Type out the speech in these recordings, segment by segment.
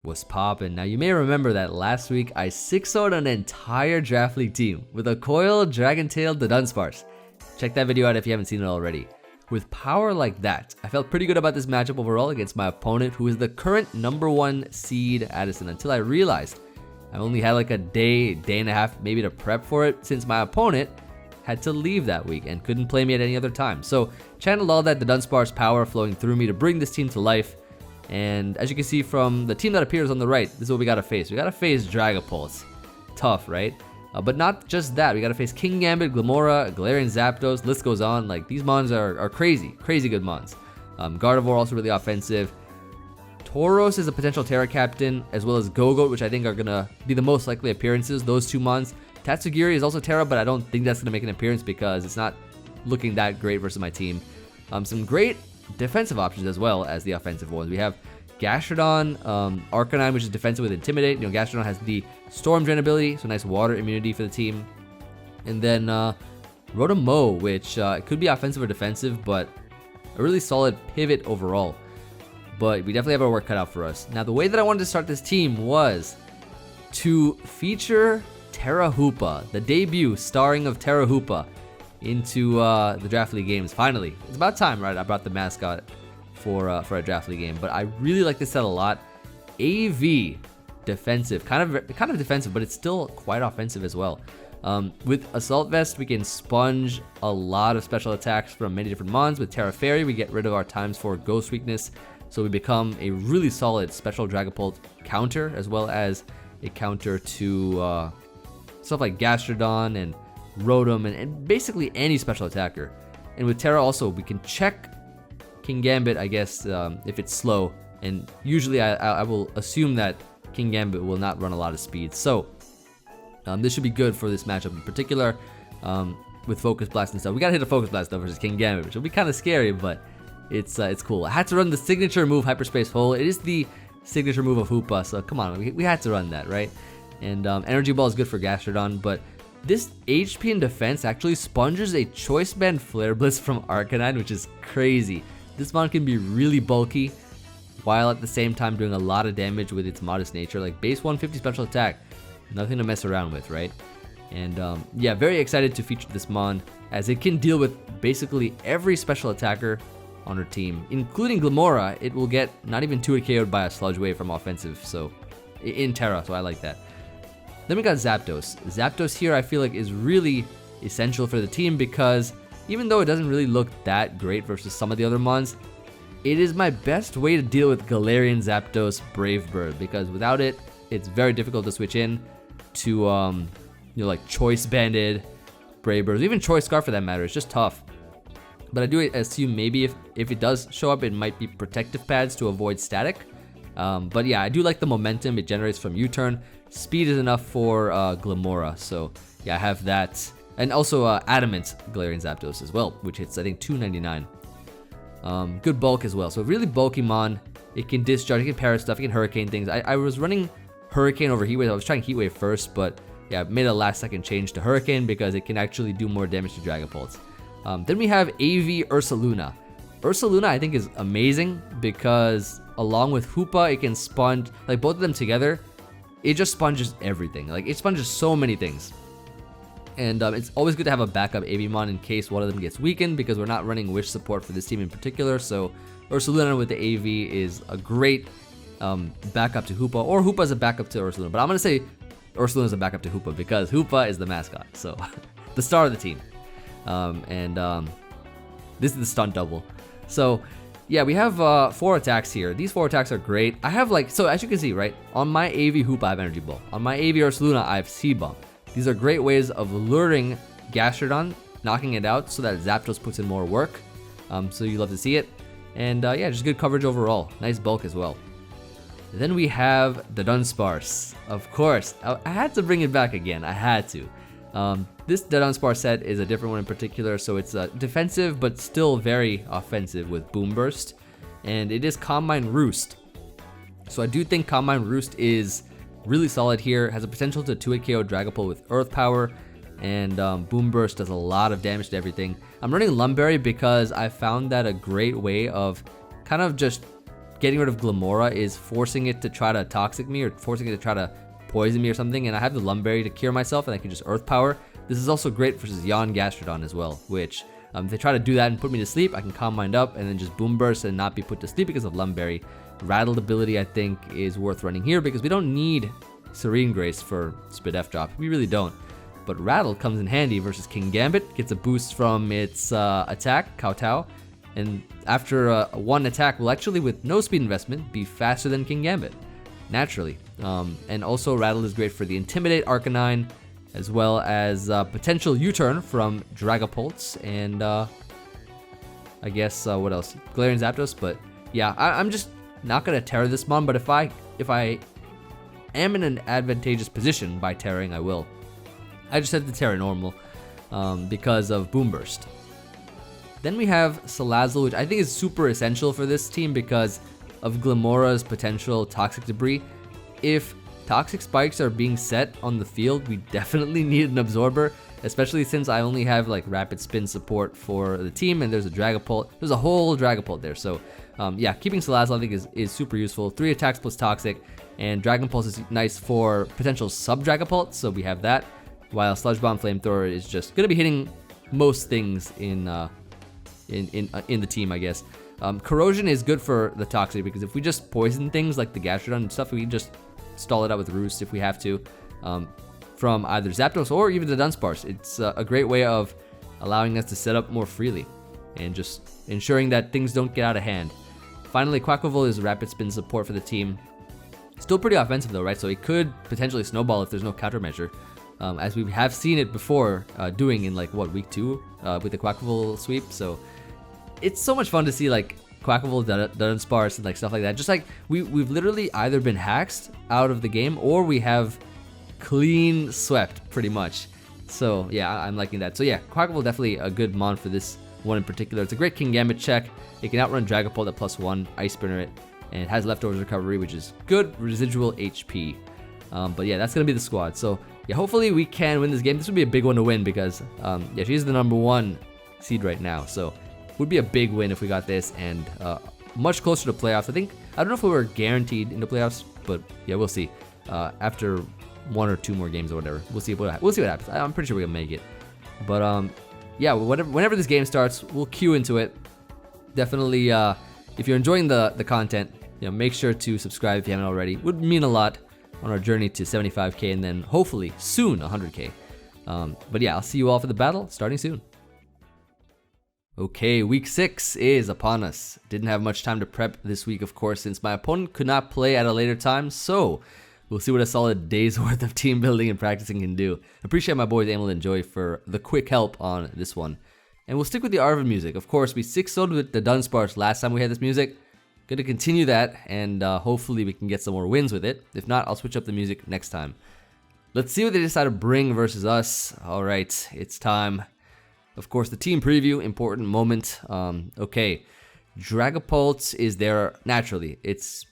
Was poppin'. Now you may remember that last week I 6-0'd an entire Draft League team with a Coil Dudunsparce. Check that video out if you haven't seen it already. With power like that, I felt pretty good about this matchup overall against my opponent, who is the current #1 seed Addison, until I realized I only had like a day and a half maybe to prep for it, since my opponent had to leave that week and couldn't play me at any other time. So channeled all that Dudunsparce power flowing through me to bring this team to life. And as you can see from the team that appears on the right, this is what we gotta face. We gotta face Dragapult. Tough, right? But not just that. We gotta face Kingambit, Glimmora, Galarian Zapdos. List goes on. Like, these mons are crazy good mons. Gardevoir also really offensive. Tauros is a potential Tera captain, as well as Gogoat, which I think are gonna be the most likely appearances. Those two mons. Tatsugiri is also Tera, but I don't think that's gonna make an appearance because it's not looking that great versus my team. Some great defensive options as well as the offensive ones. We have Gastrodon, Arcanine, which is defensive with Intimidate. You know, Gastrodon has the Storm Drain ability, so nice water immunity for the team. And then Rotom-Mow, which could be offensive or defensive, but a really solid pivot overall. But we definitely have our work cut out for us. Now, the way that I wanted to start this team was to feature Tera Hoopa, the debut starring of Tera Hoopa, into the Draft League games. Finally, it's about time, right? I brought the mascot for a Draft League game, but I really like this set a lot. Emvee, defensive, kind of defensive, but it's still quite offensive as well. With Assault Vest, we can sponge a lot of special attacks from many different mons. With Tera Fairy, we get rid of our ×4 Ghost weakness, so we become a really solid special Dragapult counter, as well as a counter to stuff like Gastrodon and Rotom and basically any special attacker. And with Tera also, we can check Kingambit, I guess, if it's slow. And usually I will assume that Kingambit will not run a lot of speed. So this should be good for this matchup in particular, with Focus Blast and stuff. We gotta hit a Focus Blast though versus Kingambit, which will be kind of scary, but it's cool. I had to run the signature move, Hyperspace Hole. It is the signature move of Hoopa, so come on, we had to run that, right? And Energy Ball is good for Gastrodon, but this HP and defense actually sponges a Choice Band Flare Blitz from Arcanine, which is crazy. This mon can be really bulky, while at the same time doing a lot of damage with its modest nature. Like, base 150 special attack, nothing to mess around with, right? And yeah, very excited to feature this mon, as it can deal with basically every special attacker on her team, including Glimmora. It will get not even 2 KO'd by a Sludge Wave from offensive, so in Tera, so I like that. Then we got Zapdos. Zapdos here I feel like is really essential for the team, because even though it doesn't really look that great versus some of the other mons, it is my best way to deal with Galarian Zapdos Brave Bird, because without it, it's very difficult to switch in to you know, like Choice Banded Brave Birds, even Choice Scarf for that matter. It's just tough. But I do assume maybe if it does show up, it might be Protective Pads to avoid static. But yeah, I do like the momentum it generates from U-turn. Speed is enough for Glimmora, so yeah, I have that. And also Adamant Galarian Zapdos as well, which hits I think 299. Good bulk as well, so really bulky mon. It can discharge, it can parry stuff, it can hurricane things. I was running Hurricane over Heat Wave. I was trying Heat Wave first, but yeah, I made a last second change to Hurricane because it can actually do more damage to Dragapult. Then we have Emvee Ursaluna. Ursaluna I think is amazing because along with Hoopa, it can sponge, like both of them together, it just sponges everything. Like, it sponges so many things. And it's always good to have a backup Avimon in case one of them gets weakened, because we're not running Wish support for this team in particular. So Ursaluna with the AV is a great backup to Hoopa, or Hoopa is a backup to Ursaluna. But I'm going to say Ursaluna is a backup to Hoopa because Hoopa is the mascot. So the star of the team. This is the stunt double. So yeah, we have 4 attacks here. These 4 attacks are great. I have like, so as you can see, right, on my AV Hoopa I have Energy Ball. On my AV Ursaluna I have C-Bomb. These are great ways of luring Gastrodon, knocking it out so that Zapdos puts in more work. So you love to see it. And yeah, just good coverage overall. Nice bulk as well. Then we have the Dudunsparce. Of course, I had to bring it back again. I had to. This Dudunsparce set is a different one in particular, so it's defensive but still very offensive with Boom Burst, and it is Calm Mind Roost. So I do think Calm Mind Roost is really solid here. Has a potential to 2-hit KO Dragapult with Earth Power, and Boom Burst does a lot of damage to everything. I'm running Lumberry because I found that a great way of kind of just getting rid of Glamora is forcing it to try to toxic me or forcing it to try to poison me or something, and I have the Lumberry to cure myself and I can just Earth Power. This is also great versus Yon Gastrodon as well, which if they try to do that and put me to sleep, I can Calm Mind up and then just Boom Burst and not be put to sleep because of Lumberry. Rattled ability I think is worth running here because we don't need Serene Grace for Spadef drop. We really don't. But Rattle comes in handy versus King Gambit, gets a boost from its attack, Kowtow, and after one attack will actually, with no speed investment, be faster than King Gambit, naturally. And also Rattle is great for the Intimidate Arcanine, as well as potential U-turn from Dragapults, and I guess, what else? Galarian Zapdos, but yeah, I'm just not gonna Tera this mon, but if I am in an advantageous position by Terraing, I will. I just had to Tera normal because of Boom Burst. Then we have Salazzle, which I think is super essential for this team because of Glamora's potential Toxic Debris. If Toxic Spikes are being set on the field, we definitely need an Absorber, especially since I only have like Rapid Spin support for the team and there's a Dragapult. There's a whole Dragapult there, so yeah, keeping Salazzle I think is super useful. 3 attacks plus Toxic, and Dragon Pulse is nice for potential sub-Dragapult, so we have that. While Sludge Bomb Flamethrower is just gonna be hitting most things in the team, I guess. Corrosion is good for the Toxic because if we just poison things like the Gastrodon and stuff, we can just stall it out with Roost if we have to, from either Zapdos or even the Dunsparce. It's a great way of allowing us to set up more freely and just ensuring that things don't get out of hand. Finally, Quaquaval is Rapid Spin support for the team. Still pretty offensive though, right? So it could potentially snowball if there's no countermeasure. As we have seen it before doing in like what, week 2 with the Quaquaval sweep. So it's so much fun to see like Quaquaval, Dudunsparce, and like stuff like that. Just like we've literally either been hacked out of the game or we have clean swept pretty much. So yeah, I'm liking that. So yeah, Quaquaval definitely a good mon for this one in particular. It's a great King Gambit check. It can outrun Dragapult at +1, Ice Spinner it, and it has leftovers recovery, which is good residual HP. But yeah, that's gonna be the squad. So yeah, hopefully we can win this game. This would be a big one to win because yeah, she's the #1 seed right now. So it would be a big win if we got this, and much closer to playoffs. I don't know if we were guaranteed into playoffs, but yeah, we'll see. After 1 or 2 more games or whatever, we'll see what happens. I'm pretty sure we're gonna make it. But yeah, whenever this game starts, we'll queue into it. Definitely, if you're enjoying the content, make sure to subscribe if you haven't already. It would mean a lot on our journey to 75k and then hopefully soon 100k. But yeah, I'll see you all for the battle starting soon. Okay, week 6 is upon us. Didn't have much time to prep this week, of course, since my opponent could not play at a later time, so we'll see what a solid day's worth of team building and practicing can do. Appreciate my boys Emil and Joy for the quick help on this one. And we'll stick with the Arvid music. Of course, we 6-0'd with the Dunsparce last time we had this music. Gonna continue that, and hopefully we can get some more wins with it. If not, I'll switch up the music next time. Let's see what they decide to bring versus us. Alright, it's time. Of course, the team preview, important moment. Okay, Dragapult is there naturally. It's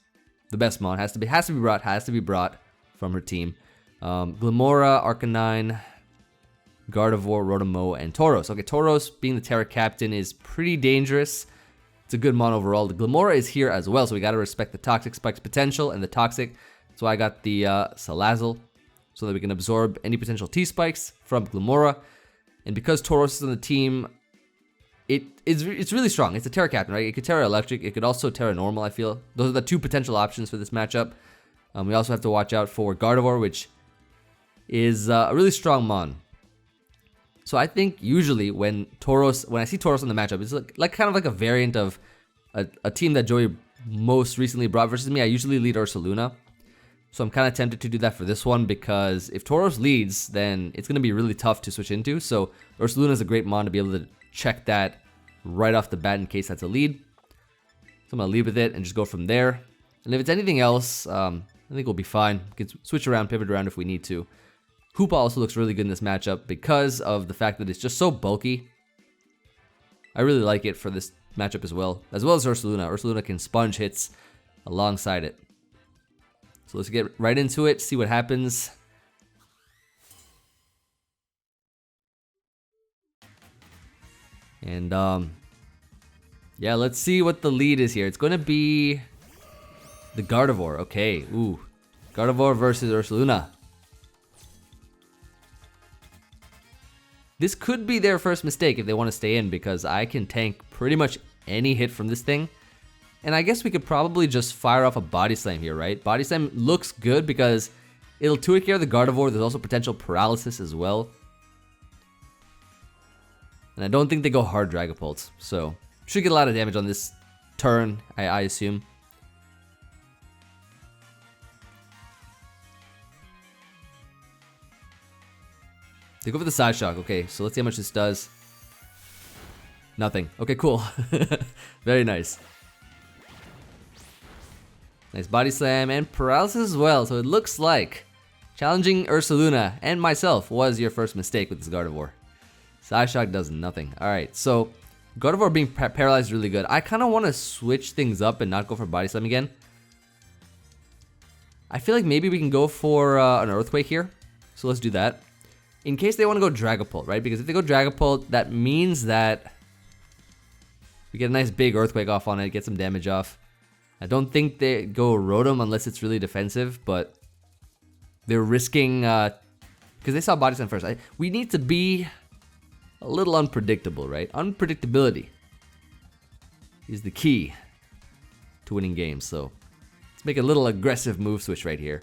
the best mon. Has to be brought from her team. Glamora, Arcanine, Gardevoir, Rotom-Mow, and Tauros. Okay, Tauros being the Tera captain is pretty dangerous. It's a good mon overall. The Glamora is here as well, so we gotta respect the Toxic Spike's potential and the Toxic. So I got the Salazzle, so that we can absorb any potential T-Spikes from Glamora. And because Tauros is on the team, it's really strong. It's a Tera captain, right? It could Tera Electric. It could also Tera Normal, I feel. Those are the 2 potential options for this matchup. We also have to watch out for Gardevoir, which is a really strong mon. So I think usually when I see Tauros in the matchup, it's like kind of like a variant of a team that Joey most recently brought versus me. I usually lead Ursaluna. So I'm kind of tempted to do that for this one because if Tauros leads, then it's going to be really tough to switch into. So Ursaluna is a great mon to be able to check that right off the bat in case that's a lead. So I'm going to lead with it and just go from there. And if it's anything else, I think we'll be fine. We can switch around, pivot around if we need to. Hoopa also looks really good in this matchup because of the fact that it's just so bulky. I really like it for this matchup as well as Ursaluna. Ursaluna can sponge hits alongside it. So let's get right into it, see what happens. And yeah, let's see what the lead is here. It's going to be The Gardevoir, okay. Ooh. Gardevoir versus Ursaluna. This could be their first mistake if they want to stay in, because I can tank pretty much any hit from this thing. And I guess we could probably just fire off a Body Slam here, right? Body Slam looks good because it'll 2-hit KO the Gardevoir. There's also potential paralysis as well. And I don't think they go hard Dragapult, so should get a lot of damage on this turn, I assume. They go for the Side Shock. Okay, so let's see how much this does. Nothing. Okay, cool. Very nice. Nice Body Slam and paralysis as well. So it looks like challenging Ursaluna and myself was your first mistake with this Gardevoir. Side Shock does nothing. Alright, so Gardevoir being paralyzed is really good. I kind of want to switch things up and not go for Body Slam again. I feel like maybe we can go for an Earthquake here. So let's do that. In case they want to go Dragapult, right? Because if they go Dragapult, that means that we get a nice big Earthquake off on it, get some damage off. I don't think they go Rotom unless it's really defensive, but they're risking, because they saw Body Slam first. We need to be a little unpredictable, right? Unpredictability is the key to winning games, so let's make a little aggressive move switch right here.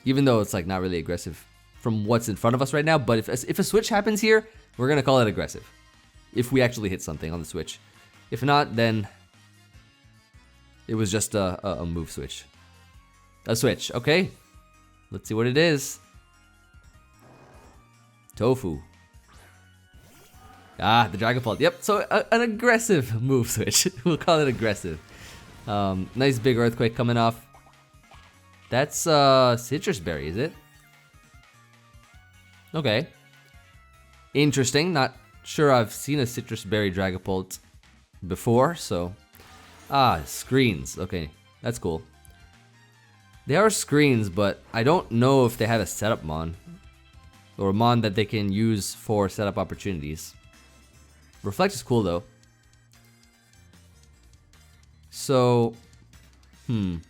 Even though it's like not really aggressive from what's in front of us right now, but if a switch happens here, we're gonna call it aggressive. If we actually hit something on the switch. If not, then it was just a move switch. A switch, okay. Let's see what it is. Tofu. Ah, the Dragapult. Yep, so an aggressive move switch. We'll call it aggressive. Nice big Earthquake coming off. That's Citrus Berry, is it? Okay. Interesting. Not sure I've seen a Citrus Berry Dragapult before, so... Ah, screens. Okay, that's cool. They are screens, but I don't know if they have a setup mon. Or a mon that they can use for setup opportunities. Reflect is cool, though. So... Do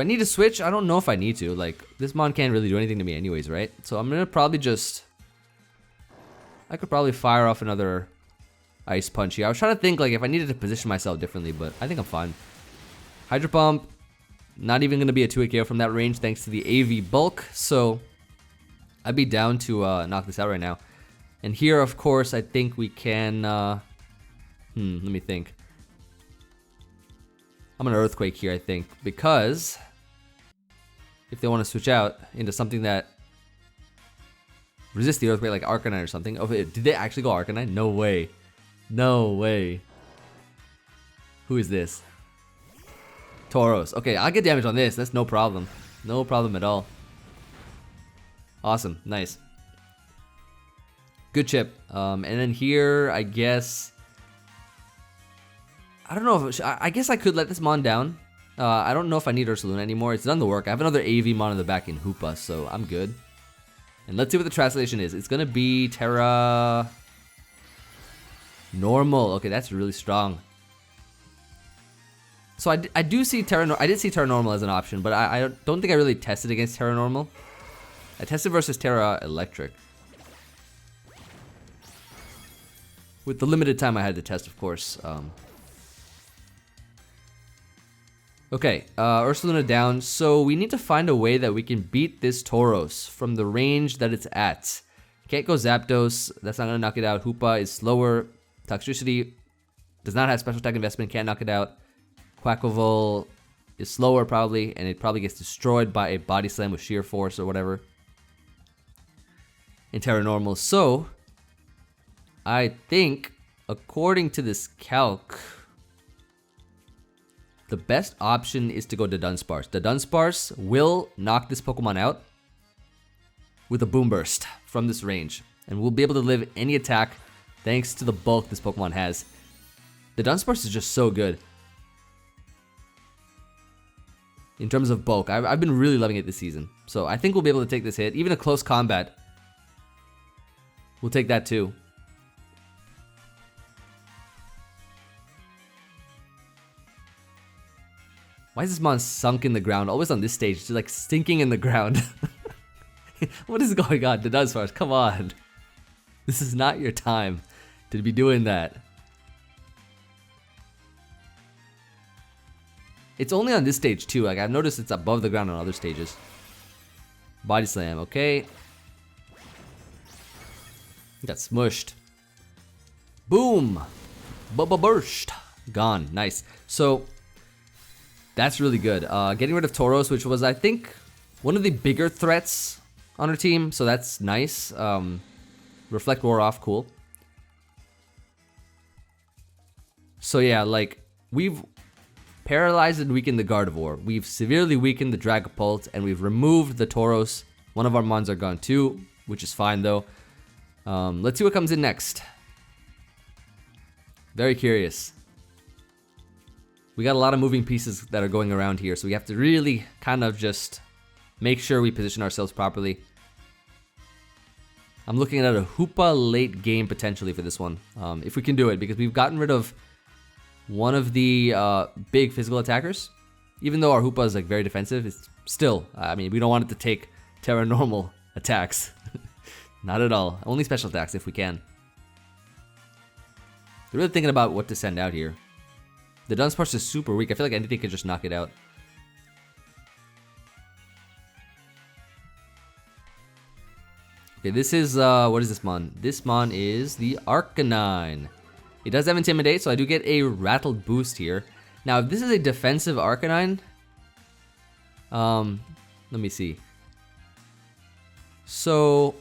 I need to switch? I don't know if I need to. Like, this mon can't really do anything to me anyways, right? So I'm gonna probably just... I could probably fire off another Ice Punch here. I was trying to think like if I needed to position myself differently, but I think I'm fine. Hydro Pump. Not even gonna be a 2-hit KO from that range thanks to the AV bulk. So I'd be down to knock this out right now. And here, of course, I think we can... let me think. I'm gonna Earthquake here, I think, because if they want to switch out into something that resists the Earthquake, like Arcanine or something. Oh, did they actually go Arcanine? No way. No way. Who is this? Tauros. Okay, I'll get damage on this. That's no problem. No problem at all. Awesome. Nice. Good chip. And then here, I guess... I don't know if I guess I could let this mon down. I don't know if I need Ursaluna anymore. It's done the work. I have another AV mon in the back in Hoopa, so I'm good. And let's see what the translation is. It's gonna be Tera Normal. Okay, that's really strong. So I do see Tera. I did see Tera Normal as an option, but I don't think I really tested against Tera Normal. I tested versus Tera Electric. With the limited time I had to test, of course. Okay, Ursaluna down. So we need to find a way that we can beat this Tauros from the range that it's at. Can't go Zapdos. That's not gonna knock it out. Hoopa is slower. Toxtricity does not have special attack investment. Can't knock it out. Quacklevolt is slower probably, and it probably gets destroyed by a Body Slam with Sheer Force or whatever. In Tera Normal. So I think, according to this calc, the best option is to go Dudunsparce. Dudunsparce will knock this Pokemon out with a Boom Burst from this range. And we'll be able to live any attack thanks to the bulk this Pokemon has. Dudunsparce is just so good. In terms of bulk, I've been really loving it this season. So I think we'll be able to take this hit. Even a close combat, we'll take that too. Why is this mon sunk in the ground? Always on this stage, just like sinking in the ground. What is going on? Dudunsparce, come on. This is not your time to be doing that. It's only on this stage too. Like I've noticed it's above the ground on other stages. Body slam, okay. Got smushed. Boom! Bubba burst. Gone. Nice. So that's really good. Getting rid of Tauros, which was I think one of the bigger threats on our team. So that's nice. Reflect wore off, cool. So yeah, like we've paralyzed and weakened the Gardevoir. We've severely weakened the Dragapult, and we've removed the Tauros. One of our mons are gone too, which is fine though. Let's see what comes in next. Very curious. We got a lot of moving pieces that are going around here, so we have to really kind of just make sure we position ourselves properly. I'm looking at a Hoopa late game potentially for this one, if we can do it, because we've gotten rid of one of the big physical attackers. Even though our Hoopa is like very defensive, it's still, I mean, we don't want it to take Tera normal attacks. Not at all. Only special attacks if we can. They're really thinking about what to send out here. The Dudunsparce is super weak. I feel like anything could just knock it out. Okay, this is, what is this mon? This mon is the Arcanine. It does have Intimidate, so I do get a Rattled boost here. Now, if this is a defensive Arcanine, let me see. So,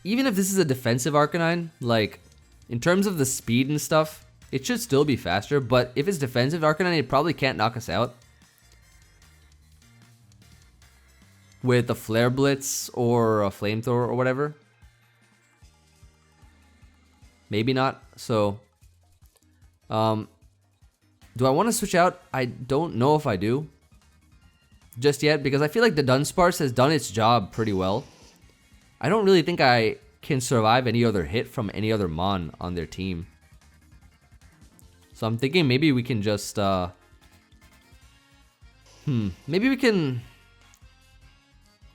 even if this is a defensive Arcanine, like, in terms of the speed and stuff, it should still be faster, but if it's defensive Arcanine, it probably can't knock us out with a Flare Blitz or a Flamethrower or whatever. Maybe not. So, do I want to switch out? I don't know if I do just yet, because I feel like the Dudunsparce has done its job pretty well. I don't really think I can survive any other hit from any other mon on their team. So I'm thinking maybe we can just, maybe we could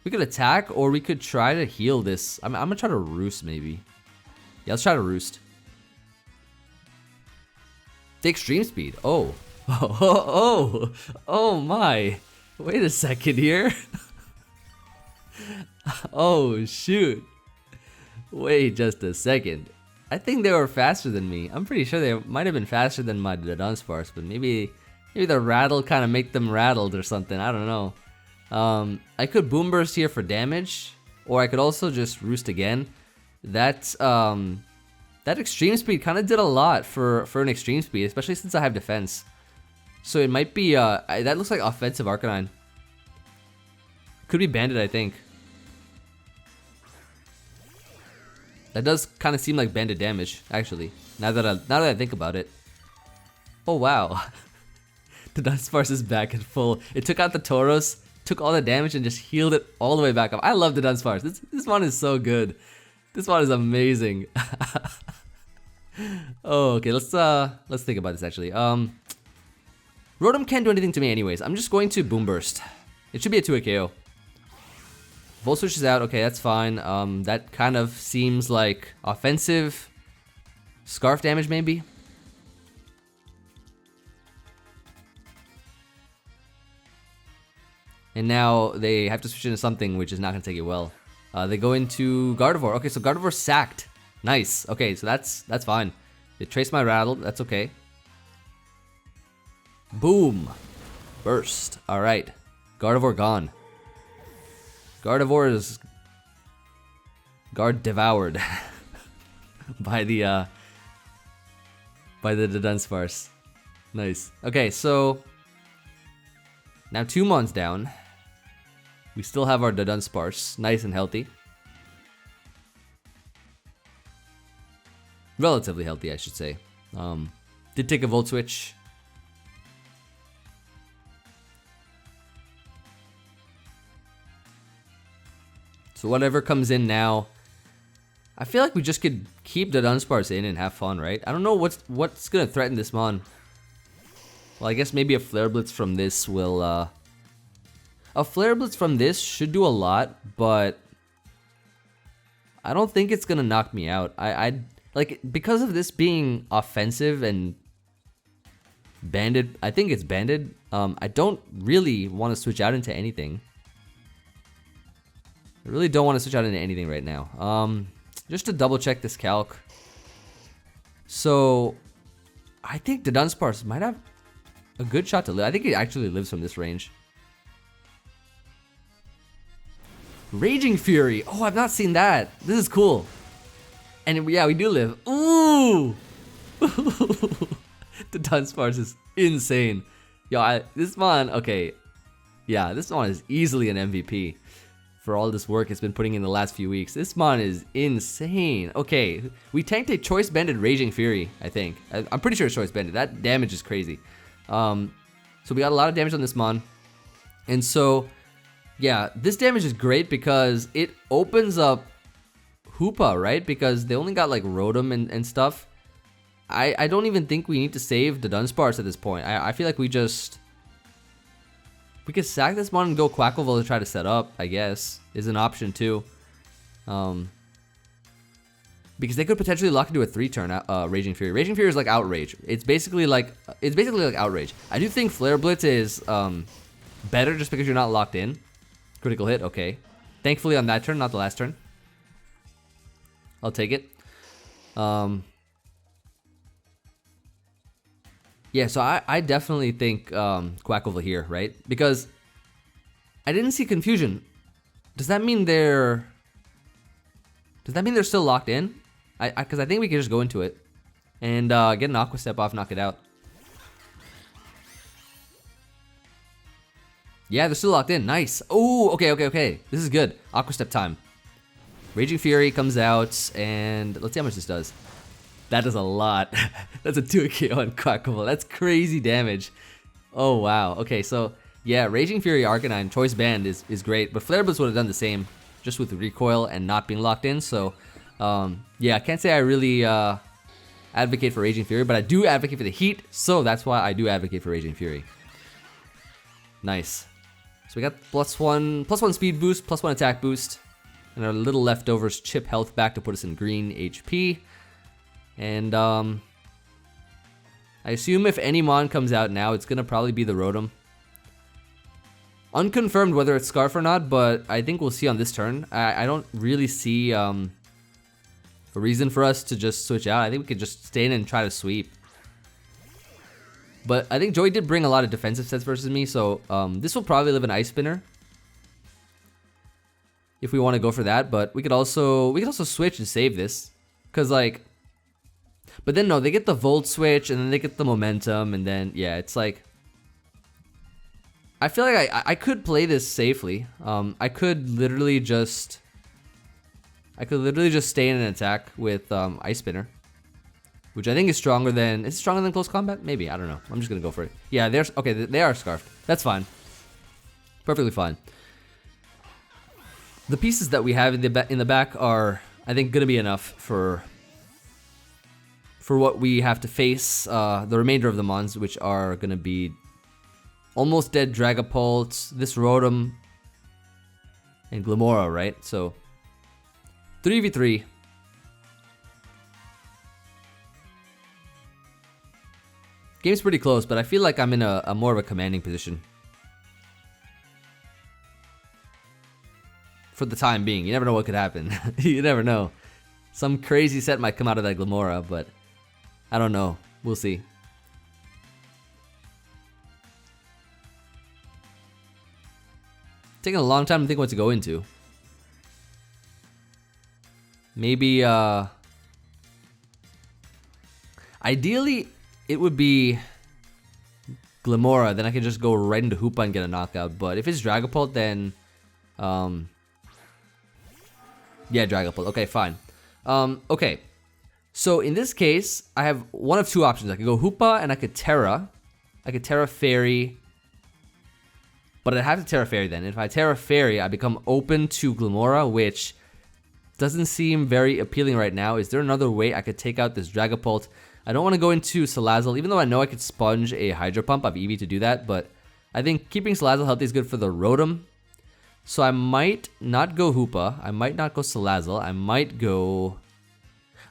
attack, or we could try to heal this. I'm gonna try to roost maybe. Yeah, let's try to roost. The extreme speed. Oh. Oh my. Wait a second here. Oh shoot. Wait just a second. I think they were faster than me. I'm pretty sure they might have been faster than my Dudunsparce, but maybe the rattle kind of make them rattled or something. I don't know. I could Boom Burst here for damage, or I could also just roost again. That extreme speed kind of did a lot for an extreme speed, especially since I have defense. So it might be that looks like offensive Arcanine. Could be Bandit, I think. That does kind of seem like Bandit damage, actually. Now that I think about it. Oh wow. The Dudunsparce is back at full. It took out the Tauros, took all the damage, and just healed it all the way back up. I love the Dudunsparce. This one is so good. This one is amazing. Oh, okay. Let's think about this actually. Rotom can't do anything to me anyways. I'm just going to Boom Burst. It should be a 2-hit KO. Volt Switch is out. Okay, that's fine. That kind of seems like offensive Scarf damage maybe. And now they have to switch into something which is not going to take it well. They go into Gardevoir. Okay, so Gardevoir sacked. Nice. Okay, so that's fine. They traced my rattle. That's okay. Boom. Burst. All right. Gardevoir gone. Gardevoir is devoured by the Dudunsparce. Nice. Okay, so now 2 mons down. We still have our Dudunsparce, nice and healthy. Relatively healthy, I should say. Did take a Volt Switch. So whatever comes in now, I feel like we just could keep the Dudunsparce in and have fun, right? I don't know what's gonna threaten this mon. Well, I guess maybe a Flare Blitz from this will, a Flare Blitz from this should do a lot, but I don't think it's gonna knock me out. I like, because of this being offensive and banded, I think it's banded, I don't really want to switch out into anything. I really don't want to switch out into anything right now. Just to double check this calc. So, I think Dudunsparce might have a good shot to live. I think he actually lives from this range. Raging Fury. Oh, I've not seen that. This is cool. And yeah, we do live. Ooh! Dudunsparce is insane. Yo, this mon, okay. Yeah, this mon is easily an MVP for all this work it's been putting in the last few weeks. This mon is insane. Okay, we tanked a choice banded Raging Fury, I think. I'm pretty sure it's choice banded. That damage is crazy. So we got a lot of damage on this mon. And so, yeah, this damage is great because it opens up Hoopa, right? Because they only got like Rotom and stuff. I don't even think we need to save the Dudunsparce at this point. I feel like we could sack this mon and go Quacklevolt to try to set up, I guess, is an option too. Because they could potentially lock into a 3-turn Raging Fury. Raging Fury is like Outrage. It's basically like Outrage. I do think Flare Blitz is better just because you're not locked in. Critical hit, okay. Thankfully on that turn, not the last turn. I'll take it. Yeah, so I definitely think Quacklevolt here, right? Because I didn't see confusion. Does that mean they're still locked in? Because I think we can just go into it and get an Aqua Step off, knock it out. Yeah, they're still locked in. Nice. Oh, okay. This is good. Aqua Step time. Raging Fury comes out, and let's see how much this does. That does a lot. That's a 2KO on Quacklevolt. That's crazy damage. Oh, wow. Okay, so, yeah, Raging Fury Arcanine, Choice Band is great, but Flare Blitz would have done the same, just with recoil and not being locked in, so, yeah, I can't say I really advocate for Raging Fury, but I do advocate for the heat, so that's why I do advocate for Raging Fury. Nice. So we got +1 speed boost, +1 attack boost, and our little leftovers chip health back to put us in green HP. And I assume if any mon comes out now, it's gonna probably be the Rotom. Unconfirmed whether it's Scarf or not, but I think we'll see on this turn. I don't really see a reason for us to just switch out. I think we could just stay in and try to sweep. But I think Joey did bring a lot of defensive sets versus me, so this will probably live an Ice Spinner if we want to go for that. But we could also switch and save this, cause like. But then no, they get the Volt Switch and then they get the momentum, and then yeah, it's like. I feel like I could play this safely. I could literally just stay in an attack with Ice Spinner, which I think is stronger than close combat. Maybe, I don't know. I'm just gonna go for it. Yeah, they are scarfed. That's fine. Perfectly fine. The pieces that we have in the back are, I think, gonna be enough for what we have to face. The remainder of the mons, which are gonna be almost dead Dragapult, this Rotom, and Glimmora, right? So 3v3. Game's pretty close, but I feel like I'm in a more of a commanding position. For the time being. You never know what could happen. You never know. Some crazy set might come out of that Glimmora, but I don't know. We'll see. Taking a long time to think what to go into. Maybe, ideally, it would be Glimmora, then I can just go right into Hoopa and get a knockout. But if it's Dragapult, then, yeah, Dragapult. Okay, fine. Okay. So in this case, I have one of two options. I could go Hoopa and I could Tera. I could Tera Fairy. But I'd have to Tera Fairy then. If I Tera Fairy, I become open to Glimmora, which doesn't seem very appealing right now. Is there another way I could take out this Dragapult? I don't want to go into Salazzle, even though I know I could sponge a Hydro Pump. I have Eevee to do that, but I think keeping Salazzle healthy is good for the Rotom. So I might not go Hoopa. I might not go Salazzle. I might go...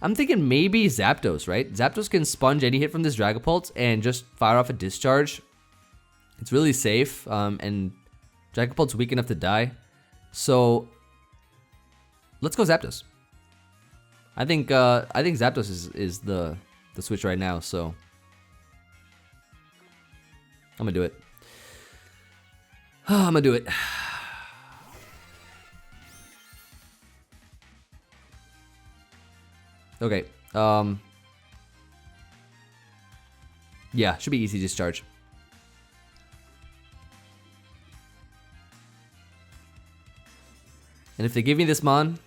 I'm thinking maybe Zapdos, right? Zapdos can sponge any hit from this Dragapult and just fire off a Discharge. It's really safe, and Dragapult's weak enough to die. So let's go Zapdos. I think Zapdos is the switch right now, so I'm gonna do it. I'm gonna do it. Okay. Yeah, should be easy discharge. And if they give me this Mon,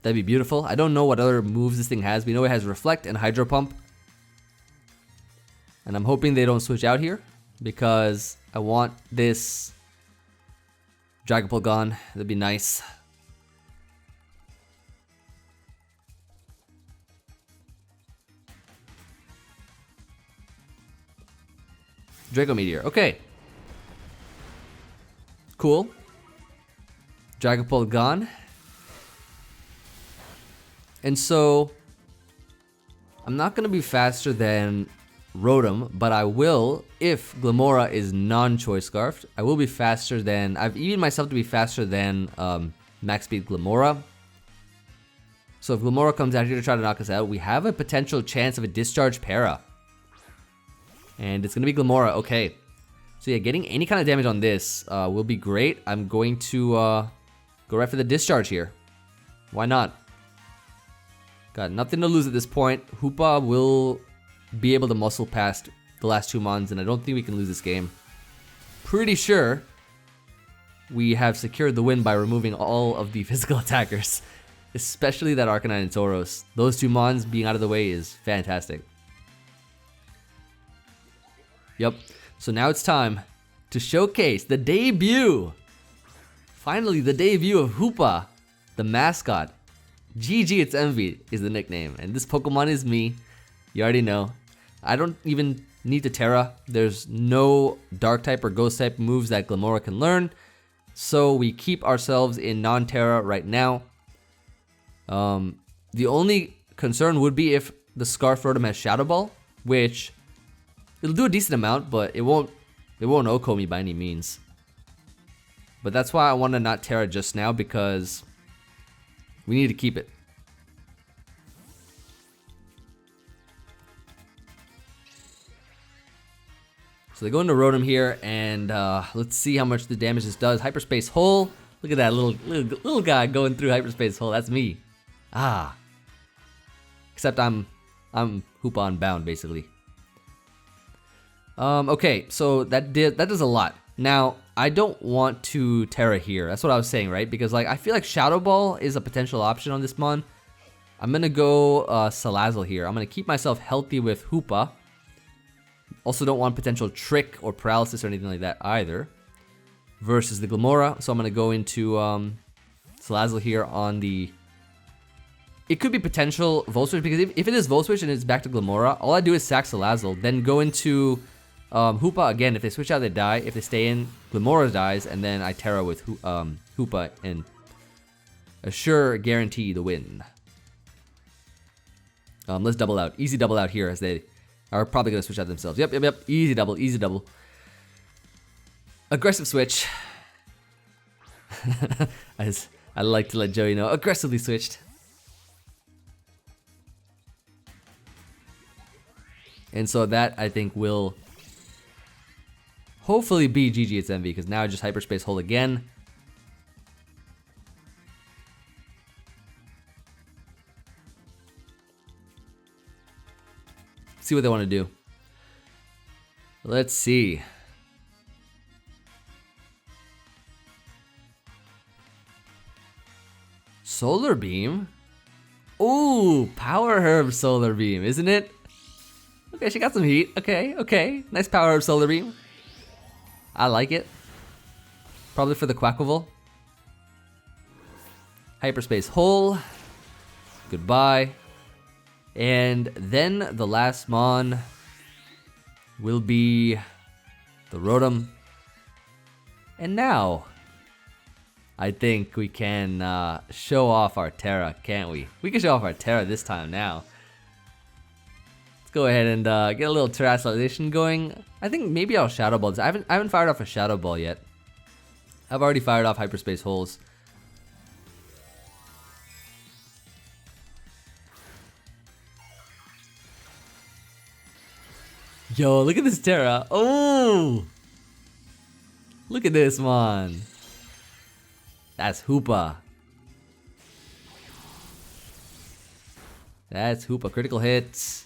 that'd be beautiful. I don't know what other moves this thing has. We know it has Reflect and Hydro Pump. And I'm hoping they don't switch out here because I want this Dragapult gone. That'd be nice. Draco Meteor. Okay. Cool. Dragapult gone. And so I'm not going to be faster than Rotom, but I will, if Glamora is non-choice scarfed, I will be faster than, I've evened myself to be faster than max speed Glamora. So if Glamora comes out here to try to knock us out, we have a potential chance of a discharge para. And it's going to be Glamora, okay. So yeah, getting any kind of damage on this will be great. I'm going to go right for the discharge here. Why not? Got nothing to lose at this point. Hoopa will be able to muscle past the last two Mons, and I don't think we can lose this game. Pretty sure we have secured the win by removing all of the physical attackers, especially that Arcanine and Tauros. Those two Mons being out of the way is fantastic. Yep, so now it's time to showcase the debut. Finally, the debut of Hoopa, the mascot. GG, it's Emvee is the nickname, and this Pokemon is me. You already know. I don't even need to Tera. There's no Dark type or Ghost type moves that Glamora can learn, so we keep ourselves in non-Tera right now. The only concern would be if the Scarf Rotom has Shadow Ball, which it'll do a decent amount, but it won't OHKO me by any means. But that's why I want to not Tera just now, because we need to keep it. So they go into Rotom here, and let's see how much the damage this does. Hyperspace Hole. Look at that little guy going through Hyperspace Hole. That's me. Ah. Except I'm Hoopa Unbound basically. Okay, so that does a lot. Now, I don't want to Tera here. That's what I was saying, right? Because like I feel like Shadow Ball is a potential option on this Mon. I'm gonna go Salazzle here. I'm gonna keep myself healthy with Hoopa. Also don't want potential Trick or Paralysis or anything like that either. Versus the Glamora. So I'm gonna go into Salazzle here on the... It could be potential Volt Switch, because if it is Volt Switch and it's back to Glamora, all I do is sack Salazzle, then go into Hoopa again. If they switch out, they die. If they stay in, Glamora dies, and then I Tera with Hoopa and assure guarantee the win. Let's double out. Easy double out here, as they are probably going to switch out themselves. Yep. Easy double, easy double. Aggressive switch. As I like to let Joey know, aggressively switched. And so that, I think, will hopefully be GG, it's Emvee, because now I just Hyperspace Hole again. See what they want to do. Let's see. Solar Beam? Ooh, Power Herb Solar Beam, isn't it? Okay, she got some heat. Okay. Nice Power Herb Solar Beam. I like it. Probably for the Quackleval. Hyperspace Hole. Goodbye. And then the last mon will be the Rotom. And now, I think we can show off our Tera, can't we? We can show off our Tera this time now. Let's go ahead and get a little terrestrialization going. I think maybe I'll Shadow Ball this. I haven't fired off a Shadow Ball yet. I've already fired off Hyperspace Holes. Yo, look at this Tera. Oh! Look at this one. That's Hoopa. That's Hoopa. Critical hits.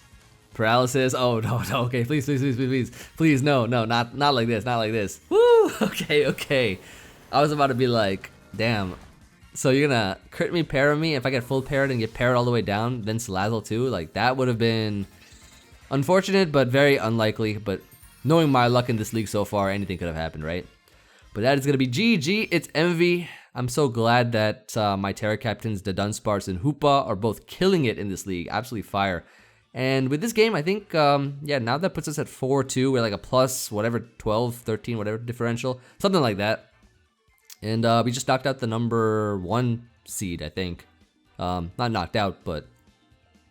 Paralysis. Oh no, no, okay, please, please, please, please, please. Please, no, no, not like this, not like this. Woo! Okay, okay. I was about to be like, damn. So you're gonna crit me, para me, if I get full parried and get parried all the way down, then Salazzle too? Like, that would have been unfortunate, but very unlikely. But knowing my luck in this league so far, anything could have happened, right? But that is gonna be GG. It's Emvee. I'm so glad that my Tera captains, Dudunsparce and Hoopa, are both killing it in this league. Absolutely fire. And with this game, I think, yeah, now that puts us at 4-2. We're like a plus, whatever, 12, 13, whatever differential. Something like that. And we just knocked out the number 1 seed, I think. Not knocked out, but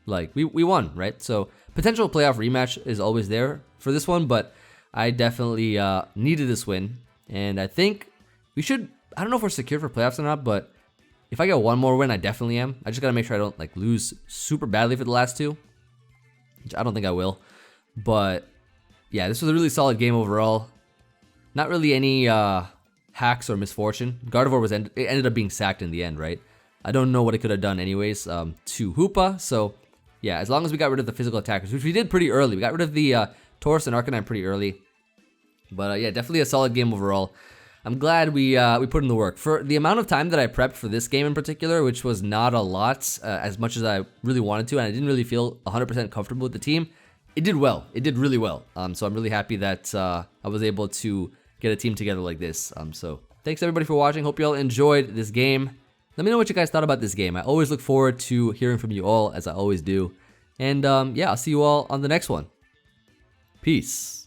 like, we won, right? So potential playoff rematch is always there for this one, but I definitely needed this win. And I think we should, I don't know if we're secured for playoffs or not, but if I get one more win, I definitely am. I just gotta make sure I don't like lose super badly for the last 2. Which I don't think I will. But yeah, this was a really solid game overall. Not really any hacks or misfortune. Gardevoir it ended up being sacked in the end, right? I don't know what it could have done anyways to Hoopa. So yeah, as long as we got rid of the physical attackers, which we did pretty early. We got rid of the Tauros and Arcanine pretty early. But yeah, definitely a solid game overall. I'm glad we put in the work. For the amount of time that I prepped for this game in particular, which was not a lot, as much as I really wanted to, and I didn't really feel 100% comfortable with the team, it did well. It did really well. So I'm really happy that I was able to get a team together like this. So thanks everybody for watching. Hope you all enjoyed this game. Let me know what you guys thought about this game. I always look forward to hearing from you all, as I always do. And yeah, I'll see you all on the next one. Peace.